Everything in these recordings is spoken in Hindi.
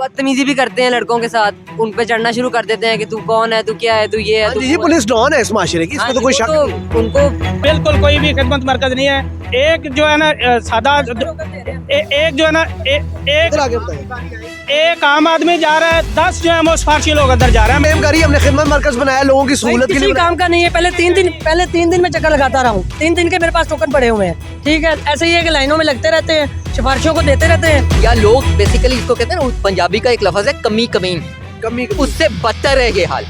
बदतमीजी भी करते हैं लड़कों के साथ, उन पे चढ़ना शुरू कर देते हैं कि तू कौन है, तू क्या है, तू ये है, ये पुलिस डॉन है इस माशरे की, इसमें तो कोई शक नहीं। उनको बिल्कुल कोई भी खिदमत मरकज नहीं है। एक जो है ना सादा एक जो है ना एक आम आदमी जा रहा है, 10 जो है वो सिफारशी लोग अंदर जा रहे हैं। मेम करी हमने खिदमत मरकज बनाया लोगों की सहूलत के लिए काम का नहीं है। पहले 3 दिन में चक्कर लगाता रहा हूँ, 3 दिन के मेरे पास टोकन पड़े हुए हैं। ठीक है, ऐसे ही है कि लाइनों में लगते रहते हैं, सिफारिशों को देते रहते हैं। या लोग बेसिकली इसको कहते हैं ना, पंजाबी का एक लफ्ज है कमी कमीन, उससे बदतर है ये हाल।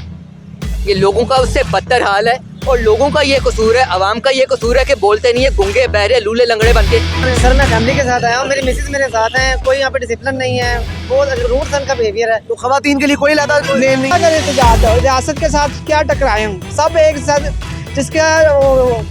ये लोगों का उससे बदतर हाल है और लोगों का ये कसूर है, अवाम का ये कसूर है कि बोलते नहीं है, गुंगे बहरे लूले लंगड़े बनके। सर मैं फैमिली के साथ आया हूँ, मेरी मिसेज मेरे साथ हैं, कोई यहाँ पे डिसिप्लिन नहीं है, बहुत रूड सन का बिहेवियर है। तो खवातीन के लिए कोई लादा लेन नहीं। अगर एहतजाज हो, रियासत के साथ क्या टकराए हूँ, सब एक साथ जिसका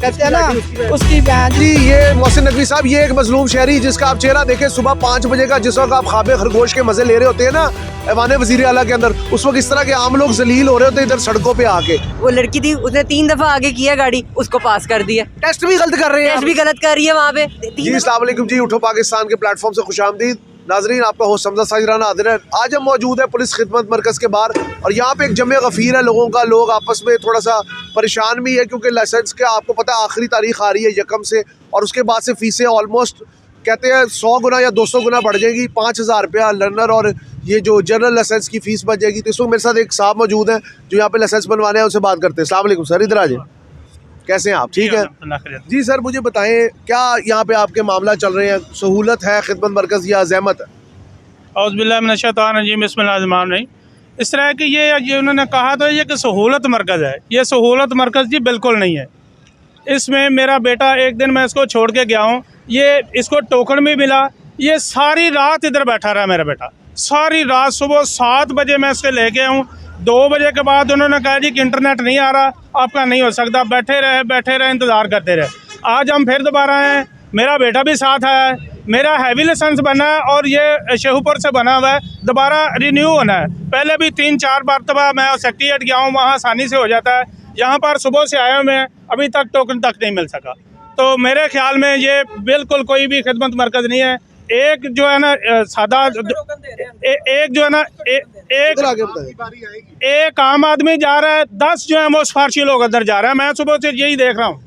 कहते हैं ना उसकी बहन जी। ये मोहसिन नकवी साहब, ये एक मजलूम शहरी जिसका आप चेहरा देखें सुबह 5 बजे का, जिस वक्त आप खाबे खरगोश के मजे ले रहे होते हैं ना ऐवान वजीर आला के अंदर, उस वक्त इस तरह के आम लोग जलील हो रहे होते हैं इधर सड़कों पे आके। वो लड़की थी, उसने 3 दफा आगे किया गाड़ी, उसको पास कर दिया। टेस्ट भी गलत कर रहे हैं, टेस्ट भी गलत कर रही है वहाँ पे। जी अस्सलाम वालेकुम जी, उठो पाकिस्तान के प्लेटफॉर्म से खुशामदीद नाजरीन, आपका होस्ट हमजा साजिराना हाजिर है। आज हम मौजूद है पुलिस खिदमत मरकज़ के बाहर और यहाँ पे एक जमे गफीर है लोगों का, लोग आपस में थोड़ा सा परेशान भी है क्योंकि लाइसेंस के आपको पता है आखिरी तारीख आ रही है 1 से, और उसके बाद से फीसें ऑलमोस्ट कहते हैं 100 गुना या 200 गुना बढ़ जाएगी। 5,000 रुपया लर्नर और ये जो जनरल लाइसेंस की फ़ीस बच जाएगी। तो इस वक्त मेरे साथ एक साहब मौजूद हैं जो यहाँ पे लाइसेंस बनवाने हैं, उनसे बात करते हैं। अस्सलाम वालेकुम सर, इधर आ जाए। कैसे हैं आप? ठीक है जी सर, मुझे बताएं क्या यहाँ पे आपके मामला चल रहे हैं, सहूलत है खिदमत मरकज़ या ज़हमत है? औज़ुबिल्लाहि बिस्मिल्लाहिर्रहमानिर्रहीम। इस तरह की ये उन्होंने कहा तो ये कि सहूलत मरकज़ है, ये सहूलत मरकज़ जी बिल्कुल नहीं है। इसमें मेरा बेटा, एक दिन मैं इसको छोड़ के गया हूँ, ये इसको टोकन भी मिला, ये सारी रात इधर बैठा रहा मेरा बेटा, सारी रात। सुबह 7 बजे मैं इसके लेके आऊँ, 2 बजे के बाद उन्होंने कहा जी कि इंटरनेट नहीं आ रहा, आपका नहीं हो सकता। बैठे रहे इंतज़ार करते रहे। आज हम फिर दोबारा आए, मेरा बेटा भी साथ आया है, मेरा हैवी लाइसेंस बना है और ये शेखुपुर से बना हुआ है, दोबारा रिन्यू होना है। पहले भी 3-4 मरतबा मैं सेक्रेटेरिएट गया हूँ, वहाँ आसानी से हो जाता है। यहाँ पर सुबह से आए हुए हैं, अभी तक टोकन तक नहीं मिल सका। तो मेरे ख्याल में ये बिल्कुल कोई भी खिदमत मरकज़ नहीं है। एक जो है ना सादा एक जो है ना एक आम आदमी जा रहा है, 10 जो है वो सिफारशी लोग अंदर जा रहे हैं। मैं सुबह से यही देख रहा हूँ,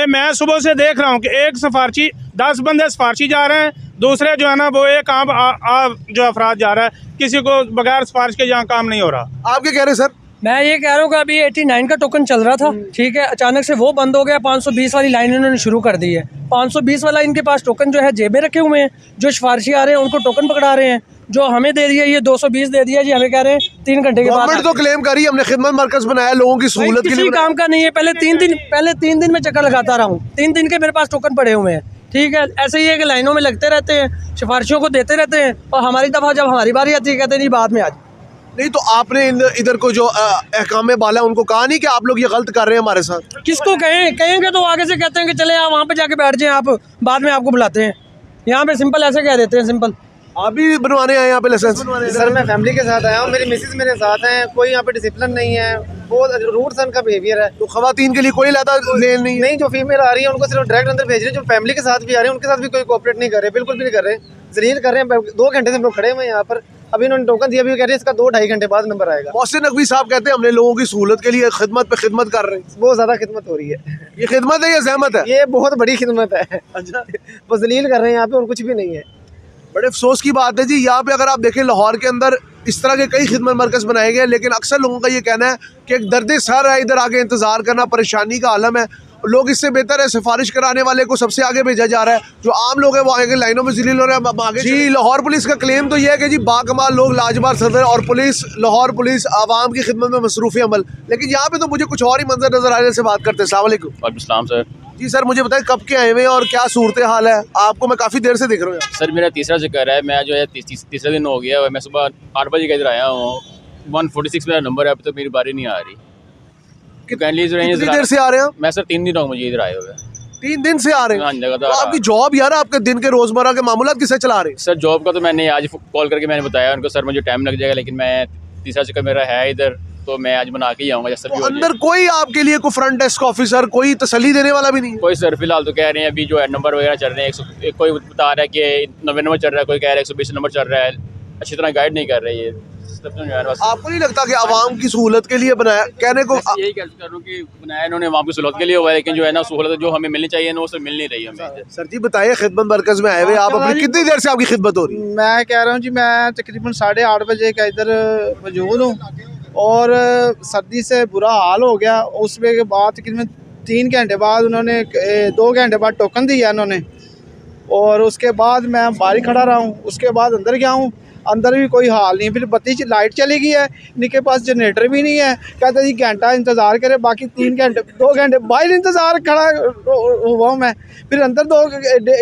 मैं सुबह से देख रहा हूँ कि एक सिफारशी 10 बंदे सिफारशी जा रहे हैं, दूसरे जो है ना वो एक आम जो अफराद जा रहा है, किसी को बगैर सिफारिश के यहाँ काम नहीं हो रहा। आप क्या कह रहे हैं सर? मैं ये कह रहा हूँ कि अभी 89 का टोकन चल रहा था, ठीक है, अचानक से वो बंद हो गया। 520 वाली लाइन इन्होंने शुरू कर दी है। 520 वाला इनके पास टोकन जो है जेबे रखे हुए हैं, जो सिफारशी आ रहे हैं उनको टोकन पकड़ा रहे हैं। जो हमें दे दिया ये 220 दे दिया जी, हमें कह रहे हैं 3 घंटे के बाद। गवर्नमेंट तो क्लेम करी हमने खिदमत मरकज बनाया लोगों की सहूलत के लिए, काम का नहीं है। पहले 3 दिन में चक्कर लगाता रहा हूँ, 3 दिन के मेरे पास टोकन पड़े हुए हैं। ठीक है, ऐसे ही है कि लाइनों में लगते रहते हैं, सिफारिशों को देते रहते हैं, और हमारी दफ़ा जब हमारी बारी आती है कहते हैं जी बाद में आज। नहीं तो आपने इधर को जो अहकाम बाला उनको कहा नहीं कि आप लोग ये गलत कर रहे हैं हमारे साथ? किसको कहेंगे तो आगे से कहते हैं कि चले आप वहाँ पे जाके बैठ जाएं, आप बाद में आपको बुलाते हैं। यहाँ पे सिंपल ऐसे कह देते हैं, सिंपल। आप भी बनवाने आए यहाँ पे लाइसेंस? सर मैं फैमिली के साथ आया हूँ, मेरी मिसेज मेरे साथ हैं, कोई यहाँ पे डिसिप्लिन नहीं है, बहुत रूड सन का बिहेवियर है। तो खवातीन के लिए कोई लादा लेन नहीं? जो फीमेल आ रही है उनको सिर्फ डायरेक्ट अंदर भेज रहे हैं, जो फैमिली के साथ भी आ रहे हैं उनके साथ भी कोई कोऑपरेट नहीं कर रहे, बिल्कुल भी नहीं कर रहे, जलील कर रहे हैं। 2 घंटे से हम लोग खड़े हुए हैं यहाँ पर, अभी इन्होंने टोकन दिया, अभी कह रहे हैं इसका 2-2.5 घंटे बाद नंबर आएगा। मोहसिन नकवी साहब कहते हैं हमने लोगों की सहूलत के लिए खिदमत पे खिदमत कर रहे हैं। बहुत ज्यादा खिदमत हो रही है। ये खिदमत है या ज़हमत है? ये बहुत बड़ी खिदमत है। अच्छा, वो जलील कर रहे हैं यहाँ पे और कुछ भी नहीं है। बड़े अफसोस की बात है जी, यहाँ पे अगर आप देखें लाहौर के अंदर इस तरह के कई खिदमत मरकज़ बनाए गए, लेकिन अक्सर लोगों का ये कहना है कि एक दर्द सर है, इधर आगे इंतज़ार करना परेशानी का आलम है। लोग इससे बेहतर है सिफारिश कराने वाले को सबसे आगे भेजा जा रहा है, जो आम लोग हैं वो आगे लाइनों में जलील हो रहे हैं आगे। जी लाहौर पुलिस का क्लेम तो ये है कि जी बाकमाल लोग, लाजवाब सदर और पुलिस, लाहौर पुलिस आवाम की खिदमत में मसरूफ़ अमल, लेकिन यहाँ पे तो मुझे कुछ और ही मंजर नजर आने से बात करते हैं। अस्सलाम वालेकुम। वालेकुम सर। जी सर, मुझे बताएं कब के आए हुए हैं और क्या सूरत हाल है? आपको मैं काफ़ी देर से देख रहा हूँ। सर मेरा तीसरा चक्कर है, मैं जो है तीसरा दिन हो गया है, मैं सुबह 8 बजे का इधर आया हूँ, 146 मेरा नंबर है, अभी तो मेरी बारी नहीं आ रही। कितनी देर से आ रहे हैं? मैं सर 3 दिन हो मुझे इधर आए हुए। 3 दिन से आ रहे हैं? तो आपकी जॉब यार, आपके दिन के रोजमर्रा के मामूलात किससे चला रहे हैं? सर जॉब का तो मैंने आज कॉल करके मैंने बताया उनको, सर मुझे टाइम लग जाएगा, लेकिन मैं तीसरा चक्कर मेरा है इधर, तो मैं आज बना के ही आऊँगा। जैसे तो अंदर कोई आपके लिए कोई फ्रंट डेस्क ऑफिसर, कोई तसल्ली देने वाला भी नहीं है? कोई सर फिलहाल तो कह रहे हैं अभी जो है नंबर वगैरह चल रहे हैं, कोई बता रहा है कि 90 नंबर चल रहा है, कोई कह रहा है 120 नंबर चल रहा है, अच्छी तरह गाइड नहीं कर रहे ये सिस्टम जो है ना, बस आपको नहीं लगता कि आवाम की सहूलत के लिए बनाया, कहने को बस यही कह कर रहा हूँ कि बनाया इन्होंने वहाँ की सहूलत के लिए हुआ है, लेकिन जो है ना सहूलत जो हमें मिलनी चाहिए ना वो सब मिल नहीं रही हमें। सर जी बताइए, खिदमत मरकज में आए हुए आप, अपनी कितनी देर से आपकी खिदमत हो रही है? मैं कह रहा हूँ जी, मैं तकरीबन 8:30 बजे का इधर मौजूद हूँ और सर्दी से बुरा हाल हो गया। उसमें के बाद तकरीबन 3 घंटे बाद उन्होंने 2 घंटे बाद टोकन दिया इन्होंने, और उसके बाद मैं बाहर खड़ा रहा हूँ। उसके बाद अंदर गया हूँ, अंदर भी कोई हाल नहीं। फिर बत्ती लाइट चली गई है, इनके पास जनरेटर भी नहीं है। कहते जी घंटा इंतज़ार करें, बाकी 3 घंटे 2 घंटे बाहर इंतज़ार खड़ा हुआ हूँ मैं। फिर अंदर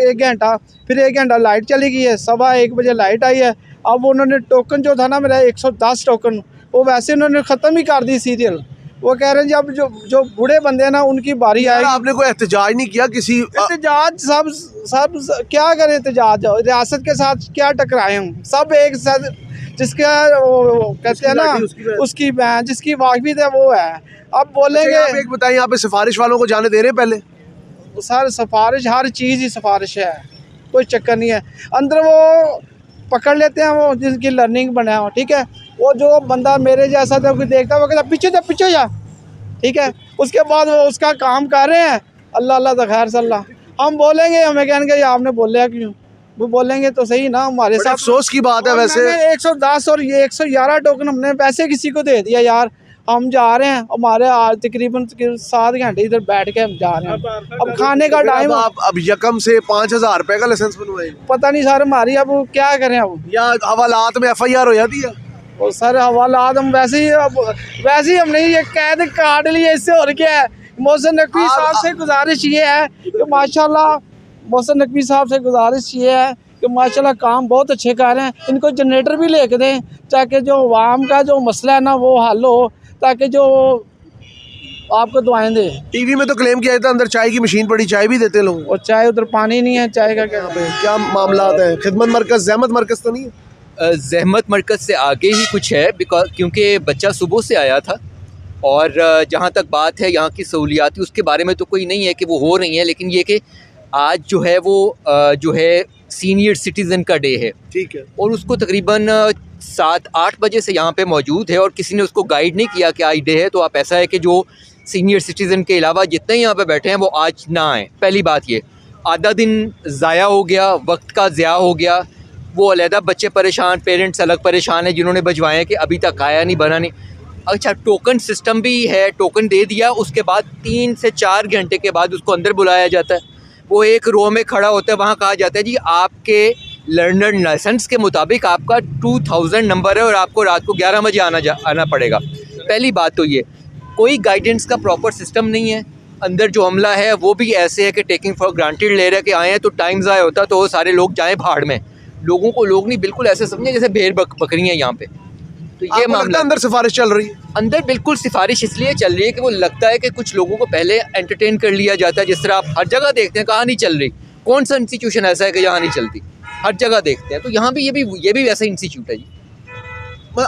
1 घंटा, फिर 1 घंटा लाइट चली गई है। 1:15 बजे लाइट आई है। अब उन्होंने टोकन जो था ना मेरा 110 टोकन, वो वैसे उन्होंने ख़त्म ही कर दी सीरियल। वो कह रहे हैं जी अब जो बूढ़े बंदे हैं ना उनकी बारी आएगी। आपने कोई एहतजाज नहीं किया किसी? एहतजाज सब क्या करें, एहतजाज रियासत के साथ क्या टकराए हम सब एक साथ। जिसका वो कहते हैं ना उसकी बहन जिसकी वाकफियत है वो है। अब बोलेंगे आप एक बताइए, यहाँ पे सिफारिश वालों को जाने दे रहे हैं पहले? सर सिफारिश, हर चीज़ ही सिफारिश है, कोई चक्कर नहीं है। अंदर वो पकड़ लेते हैं वो जिनकी लर्निंग बना हो, ठीक है। वो जो बंदा मेरे जैसा जब कोई देखता है वो कहता पीछे जा, ठीक है। उसके बाद वो उसका काम कर रहे हैं, अल्लाह अल्लाह तो खैर सल्ला। हम बोलेंगे, हमें कहेंगे ये आपने बोला क्यों? वो बोलेंगे तो सही ना हमारे साथ। अफसोस की बात है वैसे। 110 और ये 111 टोकन हमने पैसे किसी को दे दिया यार। हम जा रहे हैं, हमारे आज तकरीबन 7 घंटे इधर बैठ के हम जा रहे हैं। अब खाने का टाइम, आप अब यकम से 5,000 रुपए का लाइसेंस बनवाएंगे? पता नहीं सर हमारी अब क्या करें। अब या हवालात में FIR हो जाती है? और सर हवालात हम वैसे ही हमने ये कैद काट लिया, इससे और क्या है। मोहसिन नकवी साहब से गुजारिश ये है कि माशाल्लाह, मोहसिन नकवी साहब से गुजारिश ये है कि माशाल्लाह काम बहुत अच्छे कर रहे हैं। इनको जनरेटर भी लेके दें ताकि जो आवाम का जो मसला है ना वो हल हो, ताकि जो आपको दुआएं दे। टीवी में तो क्लेम किया जाता है अंदर चाय की मशीन पड़ी, चाय भी देते लोग। और चाय उधर पानी नहीं है, चाय का क्या मामला है? खिदमत मरकज, जहमत मरकज तो नहीं है? जहमत मरकज़ से आगे ही कुछ है, बिकॉज क्योंकि बच्चा सुबह से आया था और जहाँ तक बात है यहाँ की सहूलियात उसके बारे में तो कोई नहीं है कि वो हो रही हैं, लेकिन ये कि आज जो है वो जो है सीनियर सिटीज़न का डे है, ठीक है। और उसको तकरीबन 7-8 बजे से यहाँ पे मौजूद है और किसी ने उसको गाइड नहीं किया कि आज डे है। तो आप ऐसा है कि जो सीनियर सिटीज़न के अलावा जितने यहाँ पे बैठे हैं वो आज ना आएँ। पहली बात ये, आधा दिन ज़ाया हो गया, वक्त का ज़्या हो गया। वो अलहदा बच्चे परेशान, पेरेंट्स अलग परेशान है जिन्होंने भिजवाए हैं कि अभी तक आया नहीं, बना नहीं। अच्छा, टोकन सिस्टम भी है, टोकन दे दिया, उसके बाद 3 से 4 घंटे के बाद उसको अंदर बुलाया जाता है। वो एक रो में खड़ा होता है, वहाँ कहा जाता है जी आपके लर्नर लाइसेंस के मुताबिक आपका 2000 नंबर है और आपको रात को 11 बजे आना पड़ेगा। पहली बात तो ये, कोई गाइडेंस का प्रॉपर सिस्टम नहीं है। अंदर जो अमला है वो भी ऐसे है कि टेकिंग फॉर ग्रांटेड ले रहे हैं कि आए हैं तो टाइम ज़ाया होता तो वो सारे लोग जाएँ भाड़ में। लोगों को लोग नहीं, बिल्कुल ऐसे समझे जैसे भेड़ बकरियाँ यहाँ पे। तो ये मामला अंदर सिफारिश चल रही है? अंदर बिल्कुल सिफारिश इसलिए चल रही है कि वो लगता है कि कुछ लोगों को पहले एंटरटेन कर लिया जाता है। जिस तरह आप हर जगह देखते हैं, कहाँ नहीं चल रही, कौन सा इंस्टीट्यूशन ऐसा है कि यहाँ नहीं चलती, हर जगह देखते हैं। तो यहाँ भी ये भी वैसा इंस्टीट्यूट है जी।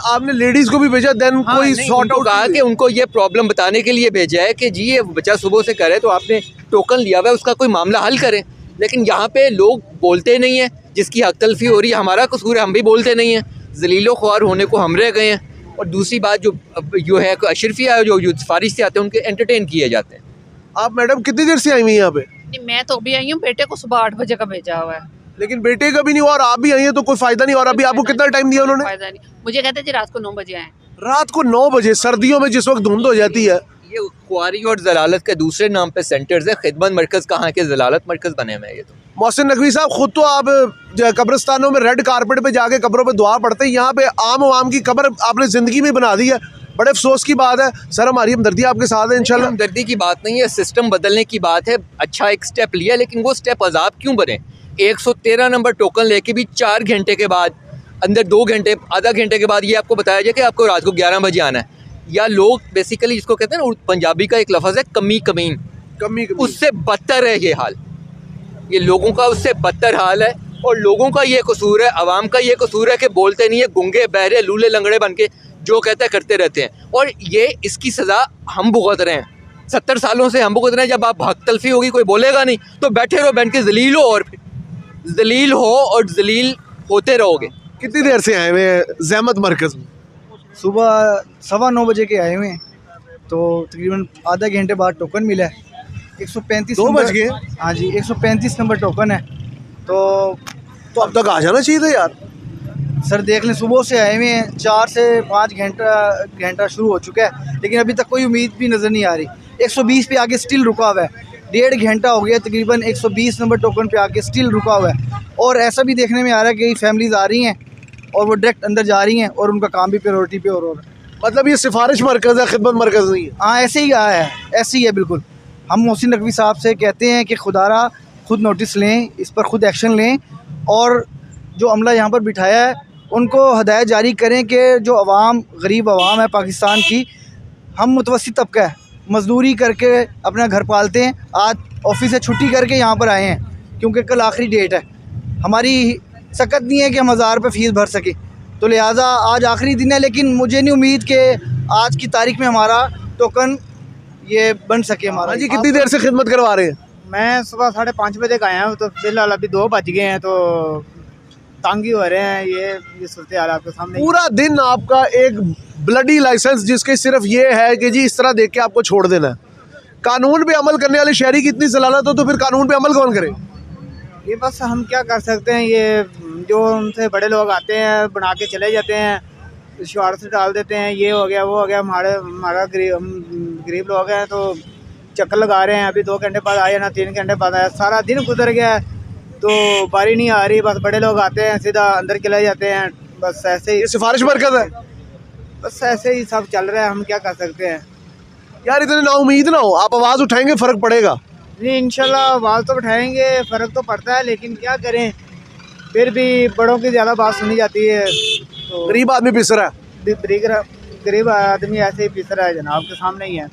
आपने लेडीज को भी भेजा, देन कोई सॉर्ट आउट कहा कि उनको ये प्रॉब्लम बताने के लिए भेजा है कि जी ये बच्चा सुबह से करे तो आपने टोकन लिया हुआ है, उसका कोई मामला हल करें। लेकिन यहाँ पे लोग बोलते नहीं हैं, जिसकी हक तलफी हो रही है, हमारा कसूर है, हम भी बोलते नहीं हैं। जलीलो ख्वार होने को हम रह गए हैं। और दूसरी बात जो है अशरफिया जो सिफारिश से आते हैं उनके एंटरटेन किए जाते हैं। आप मैडम कितनी देर से आई हुई हैं यहाँ पे? नहीं, मैं तो अभी आई हूँ, बेटे को सुबह 8 बजे का भेजा हुआ है। लेकिन बेटे का भी नहीं हुआ और आप भी आई हैं तो कोई फायदा नहीं। और अभी आपको कितना टाइम दिया उन्होंने? फायदा नहीं, मुझे कहते जी रात को 9 बजे आए। रात को 9 बजे, सर्दियों में जिस वक्त धुंध हो जाती है। ये ख्वारी और जलालत के दूसरे नाम पे सेंटर्स है। खिदमत मरकज़ कहाँ के जलालत मरकज़ बने हुए हैं ये तो। मोहसिन नकवी साहब, खुद तो आप कब्रिस्तानों में रेड कारपेट पे जाके कब्रों पे दुआ पढ़ते हैं, यहाँ पे आम की कब्र आपने ज़िंदगी में बना दी है। बड़े अफसोस की बात है सर, हमारी हमदर्दी आपके साथ है इंशाल्लाह। हमदर्दी की बात नहीं है, सिस्टम बदलने की बात है। अच्छा एक स्टेप लिया, लेकिन वो स्टेप अजाब क्यों बने? 113 नंबर टोकन लेके भी 4 घंटे के बाद, अंदर 2 घंटे, आधा घंटे के बाद ये आपको बताया जाए कि आपको रात को 11 बजे आना है। या लोग बेसिकली जिसको कहते हैं ना, पंजाबी का एक लफ्ज़ है कमी कमीन, उससे बदतर है ये हाल। ये लोगों का उससे बदतर हाल है और लोगों का ये कसूर है, आवाम का ये कसूर है कि बोलते नहीं है, गुंगे बहरे लूले लंगड़े बन के जो कहते हैं करते रहते हैं। और ये इसकी सज़ा हम भुगत रहे हैं, 70 सालों से हम भुगत रहे हैं। जब आप हक तलफी होगी कोई बोलेगा नहीं तो बैठे रहो, बन के जलील हो और फिर जलील हो और जलील होते रहोगे। कितनी देर से आए हुए हैं जहमत मरकज़ में? सुबह 9:15 बजे के आए हुए हैं, तो तकरीबन आधा घंटे बाद टोकन मिला है। 135 2 बज गए? हाँ जी, 135 नंबर टोकन है। तो अब तक आ जाना चाहिए था यार। सर देख लें, सुबह से आए हुए हैं, 4 से 5 घंटा शुरू हो चुका है, लेकिन अभी तक कोई उम्मीद भी नज़र नहीं आ रही। 120 पे आगे स्टिल रुका हुआ है, 1.5 घंटा हो गया तकरीबन 120 नंबर टोकन पे आके स्टिल रुका हुआ है। और ऐसा भी देखने में आ रहा है कि फैमिलीज़ आ रही हैं और वो डायरेक्ट अंदर जा रही हैं और उनका काम भी प्रायोरिटी पे हो रहा है। मतलब ये सिफारिश मरकज़ है, खिदमत मरकज़ नहीं है। हाँ, ऐसे ही आया है, ऐसे ही है बिल्कुल। हम मोहसिन नकवी साहब से कहते हैं कि खुदारा खुद नोटिस लें, इस पर खुद एक्शन लें, और जो अमला यहाँ पर बिठाया है उनको हदायत जारी करें कि जो अवाम, गरीब अवाम है पाकिस्तान की, हम मुतवस्सित तबका है, मजदूरी करके अपना घर पालते हैं, आज ऑफिस से छुट्टी करके यहाँ पर आए हैं क्योंकि कल आखिरी डेट है। हमारी सकत नहीं है कि हम 1000 रुपये फ़ीस भर सकें, तो लिहाजा आज आखिरी दिन है, लेकिन मुझे नहीं उम्मीद कि आज की तारीख में हमारा टोकन ये बन सके हमारा। हाँ जी, कितनी देर से खिदमत करवा रहे हैं? मैं सुबह 5:30 बजे का आया हूँ, तो फिलहाल अभी 2 बज गए हैं, तो तंग ही हो रहे हैं। ये सूरत हाल आपके सामने। पूरा दिन आपका एक ब्लडी लाइसेंस जिसके सिर्फ ये है कि जी इस तरह देख के आपको छोड़ देना है। कानून पे अमल करने वाले शहरी की इतनी जलालत हो तो फिर कानून पे अमल कौन करे? ये बस हम क्या कर सकते हैं, ये जो उनसे बड़े लोग आते हैं बना के चले जाते हैं, इशारे से डाल देते हैं, ये हो गया वो हो गया। हमारा गरीब लोग हैं तो चक्कर लगा रहे हैं। अभी 2 घंटे बाद आया ना 3 घंटे बाद आया, सारा दिन गुजर गया, तो बारी नहीं आ रही। बस बड़े लोग आते हैं सीधा अंदर चले जाते हैं, बस ऐसे ही। ये सिफारिश मरकज़ है, बस ऐसे ही सब चल रहा है, हम क्या कर सकते हैं। यार इतने नाउमीद ना हो, आप आवाज़ उठाएंगे फ़र्क पड़ेगा। नहीं, इंशाल्लाह आवाज़ तो उठाएंगे, फ़र्क तो पड़ता है, लेकिन क्या करें, फिर भी बड़ों की ज़्यादा बात सुनी जाती है। तो गरीब आदमी पिस रहा है। गरीब आदमी ऐसे ही पिस रहा है, जनाब के सामने ही है।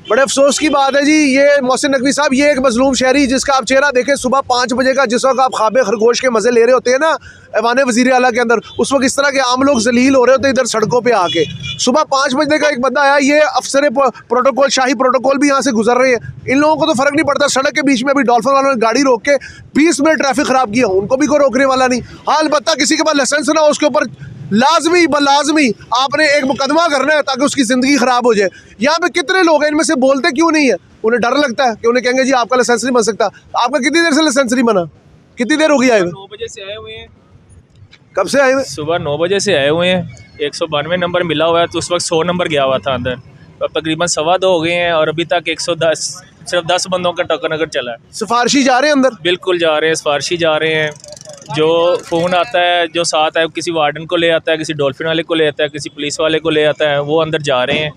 बड़े अफसोस की बात है जी, ये मोहसिन नकवी साहब, ये एक मजलूम शहरी जिसका आप चेहरा देखें सुबह 5 बजे का, जिस वक्त आप ख्वाबे खरगोश के मज़े ले रहे होते हैं ना ऐवान वज़ीर आला के अंदर, उस वक्त इस तरह के आम लोग जलील हो रहे होते हैं इधर सड़कों पे आके। सुबह 5 बजे का एक बंदा आया, ये अफसर प्रोटोकॉल, शाही प्रोटोकॉल भी यहाँ से गुजर रहे हैं। इन लोगों को तो फ़र्क नहीं पड़ता, सड़क के बीच में अभी डॉल्फिन वालों ने गाड़ी रोक के 20 मिनट ट्रैफिक ख़राब किया, उनको भी कोई रोकने वाला नहीं। हाँ, अलबत्ता किसी के पास लाइसेंस ना हो उसके ऊपर लाजमी बलाजमी आपने एक मुकदमा करना है ताकि उसकी ज़िंदगी ख़राब हो जाए। यहाँ पे कितने लोग हैं, इनमें से बोलते क्यों नहीं है? उन्हें डर लगता है कि उन्हें कहेंगे जी आपका लाइसेंस नहीं बन सकता। आपका कितनी देर से लाइसेंस नहीं बना? कितनी देर हो गई आए हुए? 9 बजे से आए हुए हैं। कब से आए हुए? सुबह 9 बजे से आए हुए हैं। 192 नंबर मिला हुआ है, तो उस वक्त 100 नंबर गया हुआ था अंदर, तो अब तकरीबन 2:15 हो गए हैं और अभी तक 110 सिर्फ 10 बंदों का टोकन अगर चला है। सिफारशी जा रहे हैं अंदर? बिल्कुल जा रहे हैं, सिफारशी जा रहे हैं। जो फ़ोन आता है, जो साथ है, किसी वार्डन को ले आता है, किसी डॉल्फिन वाले को ले आता है, किसी पुलिस वाले को ले आता है, वो अंदर जा रहे हैं।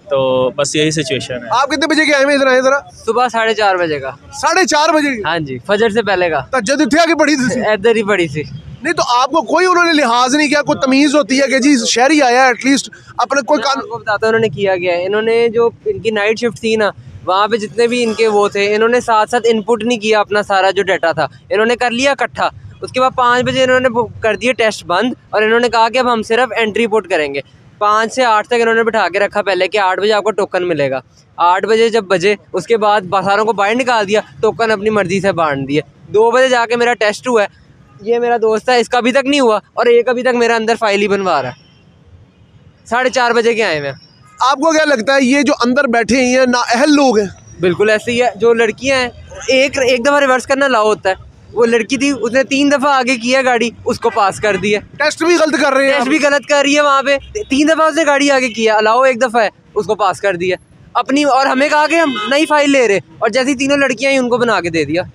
तो बस यही सिचुएशन है। आप कितने बजे के आए हुए इधर? आए जरा। सुबह 4:30 बजे का। 4:30 बजे? हाँ जी, फजर से पहले का। तहज्जुद इत्थे आके पड़ी थी? इधर ही पड़ी थी। नहीं तो आपको कोई उन्होंने लिहाज नहीं किया? कोई तमीज़ होती है कि जी शहरी आया है एटलीस्ट अपने कोई मैं आपको बताता हूँ उन्होंने किया गया है। इन्होंने जो इनकी नाइट शिफ्ट थी ना, वहाँ पे जितने भी इनके वो थे, इन्होंने साथ साथ इनपुट नहीं किया अपना सारा जो डाटा था, इन्होंने कर लिया इकट्ठा। उसके बाद 5 बजे इन्होंने कर दिए टेस्ट बंद और इन्होंने कहा कि अब हम सिर्फ एंट्री रिपोर्ट करेंगे। 5 से 8 तक इन्होंने बिठा के रखा पहले कि 8 बजे आपको टोकन मिलेगा। 8 बजे जब बजे उसके बाद सारों को बाहर निकाल दिया, टोकन अपनी मर्जी से बांट दिए। 2 बजे जाके मेरा टेस्ट हुआ है, ये मेरा दोस्त है, इसका अभी तक नहीं हुआ और एक अभी तक मेरा अंदर फाइल ही बनवा रहा है। 4:30 बजे के आए हैं। आपको क्या लगता है ये जो अंदर बैठे हैं ये नाअहल लोग हैं? बिल्कुल ऐसे ही है। जो लड़कियां हैं, एक दफ़ा रिवर्स करना लाओ होता है, वो लड़की थी उसने 3 दफ़ा आगे किया गाड़ी, उसको पास कर दिया। टेस्ट भी गलत कर रहे हैं? टेस्ट भी गलत कर रही है वहाँ पे। 3 दफ़ा उसने गाड़ी आगे किया, अलाओ 1 दफ़ा है, उसको पास कर दिया अपनी, और हमें कहा कि हम नई फाइल ले रहे, और जैसी तीनों लड़कियां ही उनको बना के दे दिया।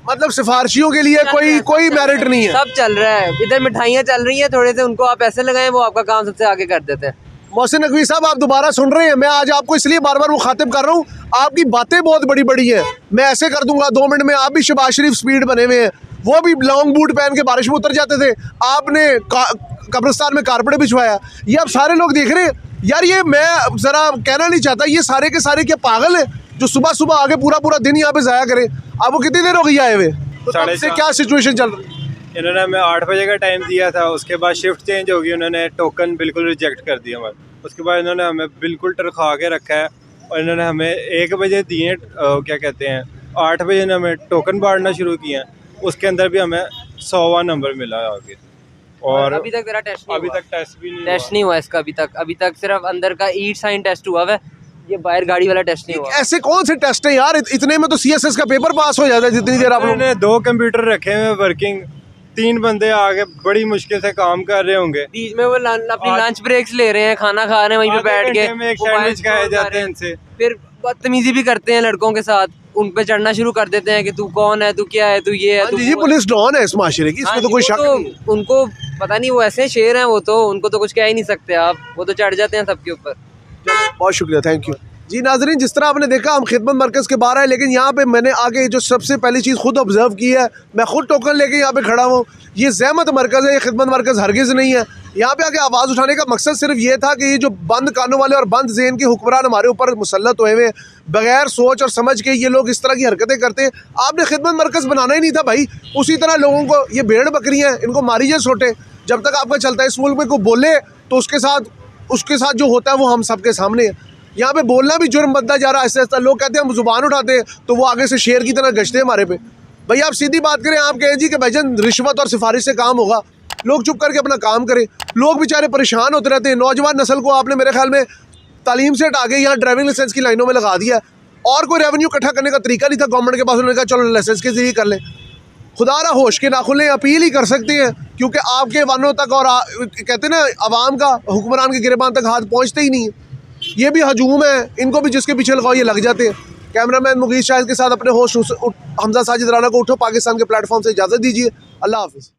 मतलब सिफारशियों के लिए कोई मेरिट नहीं है? सब चल रहा है, इधर मिठाइयाँ चल रही हैं, थोड़े से उनको आप पैसे लगाएं, वो आपका काम सबसे आगे कर देते हैं। मोहसिन नकवी साहब, आप दोबारा सुन रहे हैं, मैं आज आपको इसलिए बार बार मुखातिब कर रहा हूँ, आपकी बातें बहुत बड़ी बड़ी है। मैं ऐसे कर दूंगा 2 मिनट में, आप भी शहबाज शरीफ स्पीड बने हुए हैं, वो भी लॉन्ग बूट पहन के बारिश में उतर जाते थे, आपने कब्रिस्तान में कारपेट बिछवाया। ये आप सारे लोग देख रहे हैं यार। ये मैं ज़रा कहना नहीं चाहता, ये सारे के सारे क्या पागल है जो सुबह सुबह आगे पूरा दिन यहाँ पे ज़ाया करें? आपको कितनी देर हो गई आए हुए? तो तब से क्या सिचुएशन चल रही है? इन्होंने हमें 8 बजे का टाइम दिया था, उसके बाद शिफ्ट चेंज होगी, उन्होंने टोकन बिल्कुल रिजेक्ट कर दिया हमारे। उसके बाद इन्होंने हमें बिल्कुल टरखा के रखा है और इन्होंने हमें 1 बजे दिए, क्या कहते हैं 8 बजे ने हमें टोकन बांटना शुरू किया। उसके अंदर भी हमें 100वां नंबर मिला आगे। और अभी तक तेरा टेस्ट अभी तक टेस्ट भी नहीं टेस्ट नहीं हुआ इसका अभी तक सिर्फ अंदर का ईट साइन टेस्ट हुआ है, ये बाहर गाड़ी वाला टेस्ट नहीं हुआ। ऐसे कौन से टेस्ट हैं यार, इतने में तो CSS का पेपर पास हो जाता है जितनी देर आप लोग। उन्होंने 2 कंप्यूटर रखे हुए वर्किंग, 3 बंदे आगे बड़ी मुश्किल से काम कर रहे होंगे, बीच में वो अपनी लंच ब्रेक्स ले रहे हैं, खाना खा रहे हैं वहीं पे बैठ के, में एक सैंडविच खाए जाते हैं इनसे, फिर बदतमीजी भी करते हैं लड़कों के साथ, उन पे चढ़ना शुरू कर देते हैं कि तू कौन है, तू क्या है, तू ये है, तू जी पुलिस डॉन है इस माशरे की, इसमें तो कोई शक नहीं। उनको पता नहीं, वो ऐसे शेर हैं वो तो, उनको तो कुछ कह ही नहीं सकते आप, वो तो चढ़ जाते हैं सबके ऊपर। बहुत शुक्रिया, थैंक यू जी। नाजरीन, जिस तरह आपने देखा हम खिदमत मरकज़ के बाहर आए, लेकिन यहाँ पे मैंने आगे जो सबसे पहली चीज़ खुद ऑब्जर्व की है, मैं खुद टोकन लेके यहाँ पे खड़ा हूँ, ये ज़हमत मरकज़ है, ये खिदमत मरकज़ हरगिज़ नहीं है। यहाँ पे आके आवाज़ उठाने का मकसद सिर्फ ये था कि ये जो बंद कानों वाले और बंद ज़हन के हुक्मरान हमारे ऊपर मुसल्लत हुए हैं, बगैर सोच और समझ के ये लोग इस तरह की हरकतें करते हैं। आपने खिदमत मरकज़ बनाना ही नहीं था भाई, उसी तरह लोगों को, ये भेड़ बकरियाँ हैं, इनको मारिए सोटे, जब तक आपका चलता है। इस मुल्क में कोई बोले तो उसके साथ जो होता है वो हम सबके सामने है। यहाँ पे बोलना भी जुर्म बनता जा रहा है ऐसा ऐसा। लोग कहते हैं हम जुबान उठाते हैं तो वो आगे से शेर की तरह गश्ते हैं हमारे पे। भाई आप सीधी बात करें, आप कहें जी कि भाईजान रिश्वत और सिफारिश से काम होगा, लोग चुप करके अपना काम करें। लोग बेचारे परेशान होते रहते हैं। नौजवान नस्ल को आपने मेरे ख्याल में तालीम से हटा के यहाँ ड्राइविंग लाइसेंस की लाइनों में लगा दिया, और कोई रेवेन्यू इकट्ठा करने का तरीका नहीं था गवर्नमेंट के पास। उन्होंने कहा चलो लाइसेंस के जरिए कर लें। खुदारा होश के नाखुन लें, अपील ही कर सकते हैं, क्योंकि आपके वानों तक और कहते हैं ना अवाम का, हुक्मरान के गिरबान तक हाथ पहुँचते ही नहीं है। ये भी हजूम है, इनको भी जिसके पीछे लगाओ ये लग जाते हैं। कैमरामैन मुगीश शाहिद के साथ अपने होस्ट हमजा साजिद राना को उठो पाकिस्तान के प्लेटफॉर्म से इजाज़त दीजिए। अल्लाह हाफिज़।